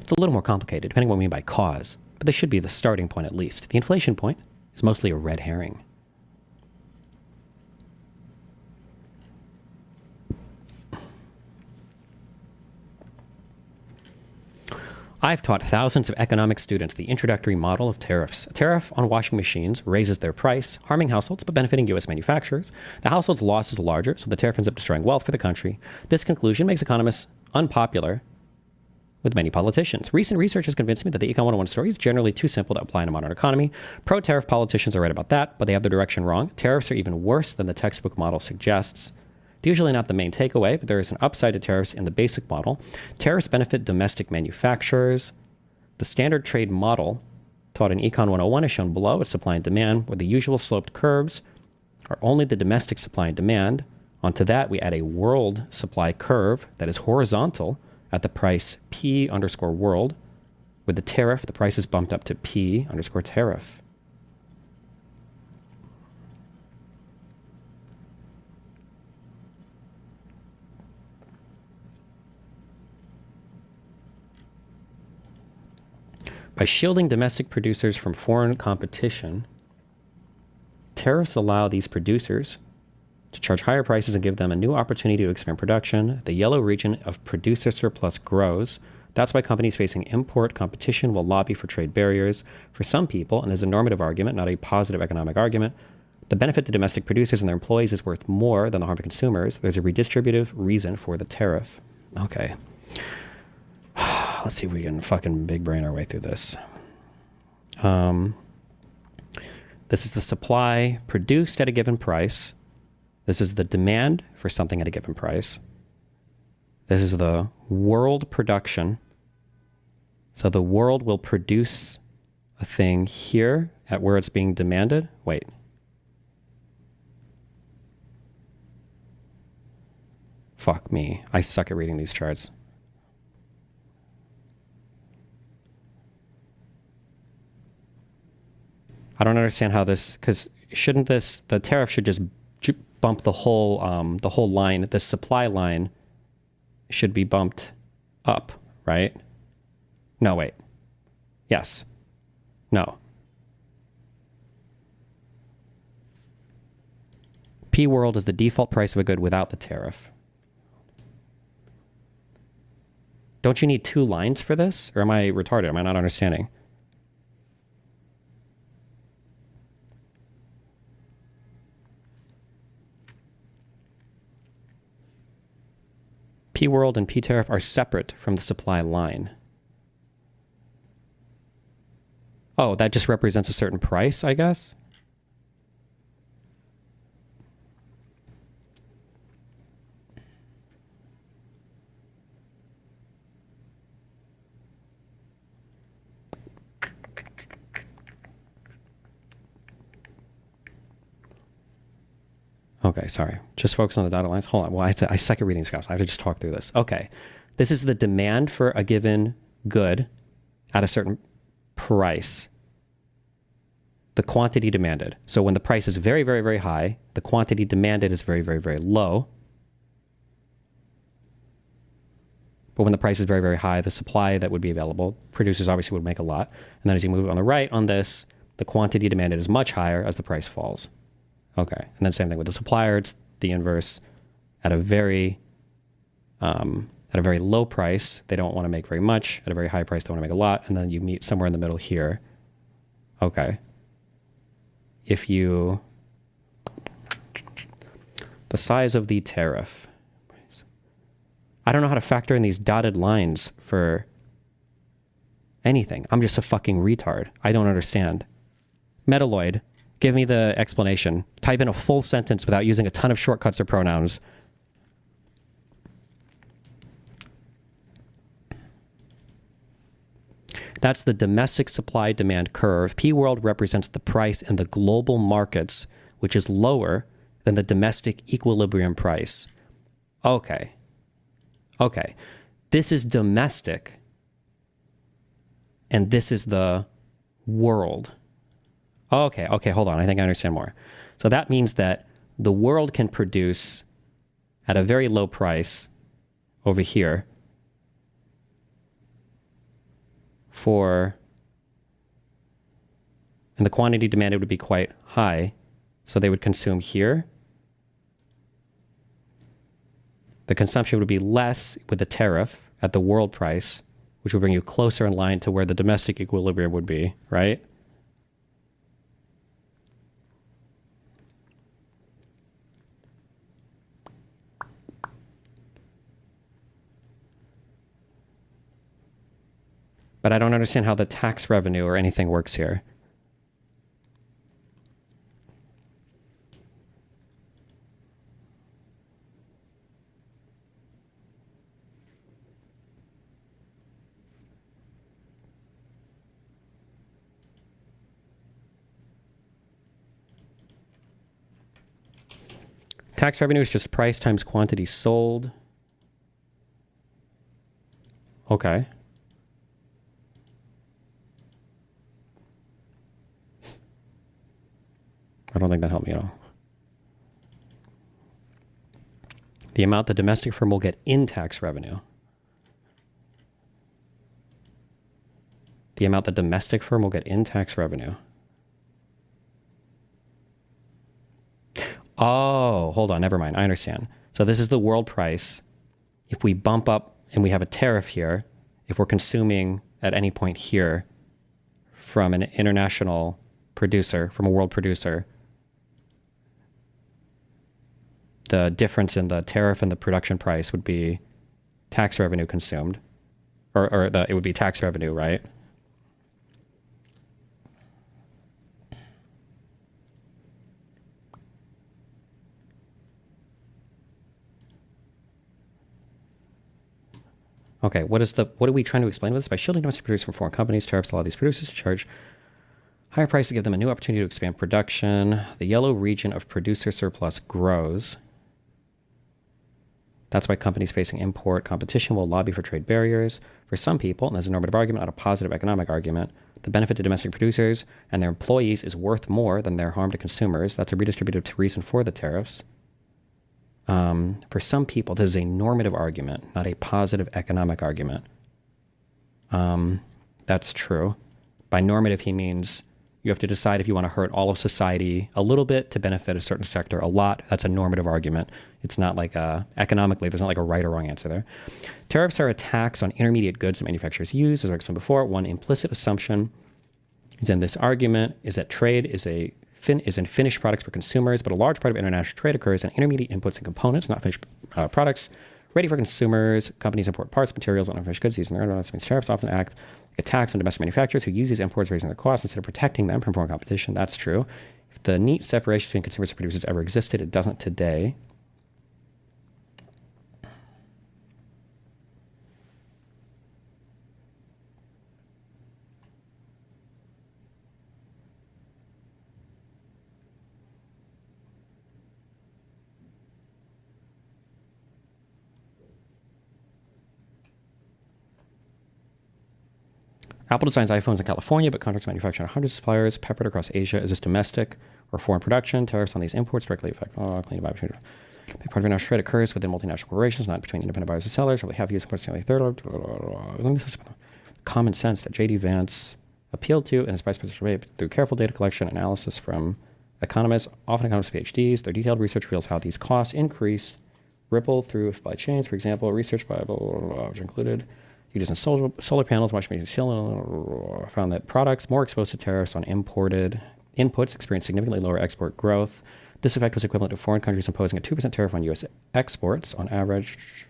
It's a little more complicated, depending on what we mean by cause, but this should be the starting point at least. The inflation point is mostly a red herring. I've taught thousands of economic students the introductory model of tariffs. A tariff on washing machines raises their price, harming households but benefiting U.S. manufacturers. The household's loss is larger, so the tariff ends up destroying wealth for the country. This conclusion makes economists unpopular with many politicians. Recent research has convinced me that the Econ 101 story is generally too simple to apply in a modern economy. Pro-tariff politicians are right about that, but they have the direction wrong. Tariffs are even worse than the textbook model suggests. It's usually not the main takeaway, but there is an upside to tariffs in the basic model. Tariffs benefit domestic manufacturers. The standard trade model taught in Econ 101 is shown below as supply and demand, where the usual sloped curves are only the domestic supply and demand. Onto that, we add a world supply curve that is horizontal at the price P underscore world. With the tariff, the price is bumped up to P underscore tariff. By shielding domestic producers from foreign competition, tariffs allow these producers to charge higher prices and give them a new opportunity to expand production. The yellow region of producer surplus grows. That's why companies facing import competition will lobby for trade barriers. For some people, and this is a normative argument, not a positive economic argument, the benefit to domestic producers and their employees is worth more than the harm to consumers. There's a redistributive reason for the tariff. Okay. Let's see if we can fucking big brain our way through this. This is the supply produced at a given price. This is the demand for something at a given price. This is the world production. So the world will produce a thing here at where it's being demanded. Wait. Fuck me. I suck at reading these charts. I don't understand how this, because shouldn't this, the tariff should just bump the whole line, the supply line should be bumped up, right? No, wait. Yes. No. P world is the default price of a good without the tariff. Don't you need two lines for this? Or am I retarded? Am I not understanding? P world and P tariff are separate from the supply line. Oh, that just represents a certain price, I guess? Okay, sorry. Just focus on the dotted lines. Hold on. Well, I suck at reading scraps. I have to just talk through this. Okay. This is the demand for a given good at a certain price. The quantity demanded. So when the price is very, very, very high, the quantity demanded is very, very, very low. But when the price is very, very high, the supply that would be available, producers obviously would make a lot. And then as you move on the right on this, the quantity demanded is much higher as the price falls. Okay, and then same thing with the supplier. It's the inverse. At a very low price, they don't want to make very much. At a very high price, they want to make a lot. And then you meet somewhere in the middle here. Okay. If you... The size of the tariff. I don't know how to factor in these dotted lines for anything. I'm just a fucking retard. I don't understand. Metalloid. Give me the explanation. Type in a full sentence without using a ton of shortcuts or pronouns. That's the domestic supply demand curve. P world represents the price in the global markets, which is lower than the domestic equilibrium price. Okay. Okay. This is domestic. And this is the world. Okay, hold on. I think I understand more. So that means that the world can produce at a very low price over here and the quantity demanded would be quite high, so they would consume here. The consumption would be less with the tariff at the world price, which would bring you closer in line to where the domestic equilibrium would be, right? But I don't understand how the tax revenue or anything works here. Tax revenue is just price times quantity sold. Okay. I don't think that helped me at all. The amount the domestic firm will get in tax revenue. The amount the domestic firm will get in tax revenue. Oh, hold on. Never mind. I understand. So this is the world price. If we bump up and we have a tariff here, if we're consuming at any point here from an international producer, from a world producer, the difference in the tariff and the production price would be tax revenue consumed, it would be tax revenue, right? Okay, what are we trying to explain with this? By shielding domestic producers from foreign companies, tariffs allow these producers to charge higher prices to give them a new opportunity to expand production. The yellow region of producer surplus grows. That's why companies facing import competition will lobby for trade barriers. For some people, and there's a normative argument, not a positive economic argument, the benefit to domestic producers and their employees is worth more than their harm to consumers. That's a redistributive reason for the tariffs. For some people, this is a normative argument, not a positive economic argument. That's true. By normative, he means you have to decide if you want to hurt all of society a little bit to benefit a certain sector a lot. That's a normative argument. It's not like economically, there's not like a right or wrong answer there. Tariffs are a tax on intermediate goods that manufacturers use. As I explained before, one implicit assumption is in this argument is that trade is in finished products for consumers, but a large part of international trade occurs in intermediate inputs and components, not finished products, ready for consumers. Companies import parts, materials, and unfinished goods using their own. This means tariffs often act like a tax on domestic manufacturers who use these imports, raising their costs instead of protecting them from foreign competition. That's true. If the neat separation between consumers and producers ever existed, it doesn't today. Apple designs iPhones in California, but contracts manufactured on hundreds of suppliers peppered across Asia. Is this domestic or foreign production? Tariffs on these imports directly affect clean buy opportunity. A big part of international trade occurs within multinational corporations, not between independent buyers and sellers. Really have used imports nearly a third. Common sense that J.D. Vance appealed to in his price position rate through careful data collection analysis from economists, often economists with PhDs. Their detailed research reveals how these costs increase, ripple through supply chains. For example, research by which included used in solar panels, washing machines, found that products more exposed to tariffs on imported inputs experienced significantly lower export growth. This effect was equivalent to foreign countries imposing a 2% tariff on U.S. exports on average.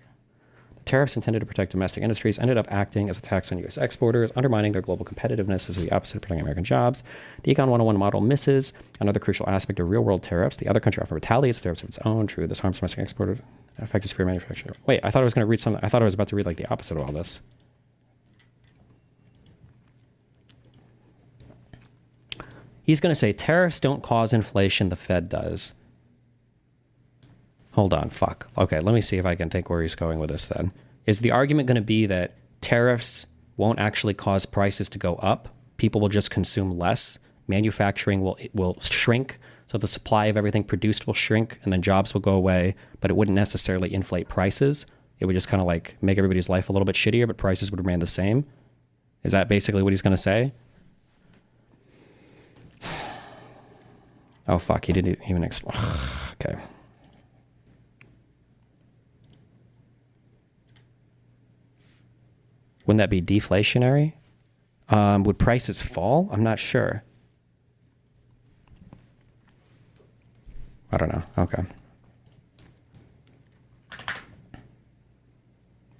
The tariffs intended to protect domestic industries ended up acting as a tax on U.S. exporters, undermining their global competitiveness. This is the opposite of protecting American jobs. The Econ 101 model misses another crucial aspect of real-world tariffs. The other country often retaliates tariffs of its own. True, this harms domestic exporters. Affected superior manufacturing. Wait, I thought I was going to read something. I thought I was about to read like the opposite of all this. He's going to say tariffs don't cause inflation, the Fed does. Hold on, fuck. Okay, let me see if I can think where he's going with this then. Is the argument going to be that tariffs won't actually cause prices to go up? People will just consume less. Manufacturing will shrink. So the supply of everything produced will shrink and then jobs will go away, but it wouldn't necessarily inflate prices. It would just kind of like make everybody's life a little bit shittier, but prices would remain the same. Is that basically what he's going to say? Oh, fuck. He didn't even explain. Okay. Wouldn't that be deflationary? Would prices fall? I'm not sure. I don't know. Okay.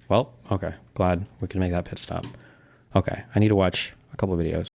Well, okay. Glad we could make that pit stop. Okay. I need to watch a couple of videos.